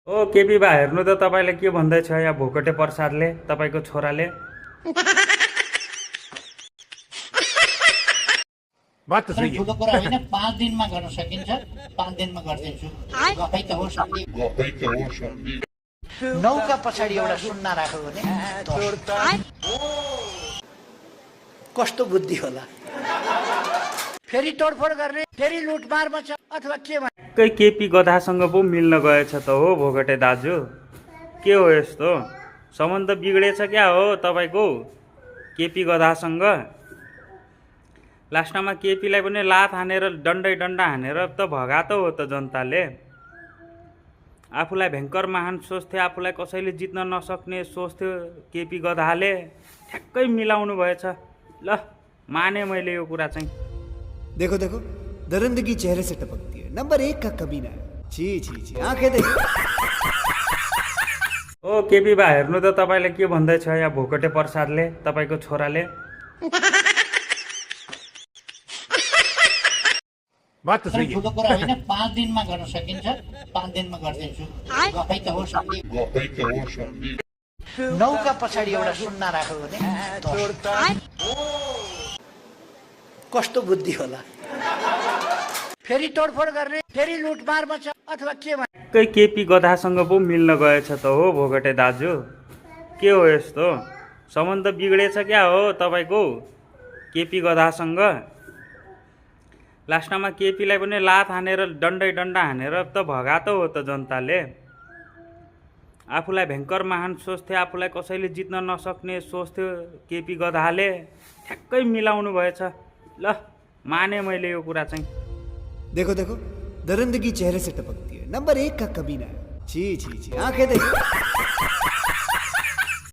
ओ केपी बा हेर्नु त तपाईँले के भन्दैछ यहाँ भोकटे प्रसादले तपाईँको छोराले। बात त सही है। ठुलो कुरा होइन, 5 दिनमा गर्न सकिन्छ, 5 दिनमा गरिदिन्छु। गफै त हो सन्देश। नौका पछाडि एउटा सुन्ना राख्यो भने कस्तो बुद्धि होला। फेरि तोडफोड गर्ने, फेरि लुटमारमा छ अथवा केमा। कै केपी गधासँग पो मिल्न गएछ त हो भोकटे दाजु। के हो यस्तो सम्बन्ध बिग्रेछ क्या हो तपाईँको केपी गधासँग। लास्टमा केपीलाई पनि लात हानेर डन्डै डन्डा हानेर त भगातो हो त जनताले। आफूलाई भयङ्कर महान सोच्थे, आफूलाई कसैले जित्न नसक्ने सोच्थ्यो केपी गधाले। ठ्याक्कै मिलाउनु भएछ। ल माने मैले यो कुरा चाहिँ। देखो देखो दरिंदगी चेहरे से टपकती है। नंबर 1 का कमीना है। छी छी छी आंखें देखो। ओ केपी बा हेर्नु त तपाईँले के भन्दैछ यहाँ भोकटे प्रसादले तपाईँको छोराले। बात त सही है। ठुलो कुरा होइन, 5 दिनमा गर्न सकिन्छ, 5 दिनमा गरिदिन्छु। गफै त हो सन्देश। नौका पछाडि एउटा सुन्ना राख्यो भने कस्तो बुद्धि होला। फेरि तोडफोड गर्ने, फेरि लुटमारमा छ अथवा केमा। कै केपी गधासँग पो मिल्न गएछ त हो भोकटे दाजु। के हो यस्तो सम्बन्ध बिग्रेछ क्या हो तपाईँको केपी गधासँग। लास्टमा केपीलाई पनि लात हानेर डन्डै डन्डा हानेर त भगातो हो त जनताले। आफूलाई भयङ्कर महान सोच्थे, आफूलाई कसैले जित्न नसक्ने सोच्थ्यो केपी गधाले। ठ्याक्कै मिलाउनु भएछ। ल माने मैले यो कुरा चाहिँ। देखो देखो दरिंदगी चेहरे से टपकती है। नंबर 1 का कमीना है। छी छी छी आंखें देखो।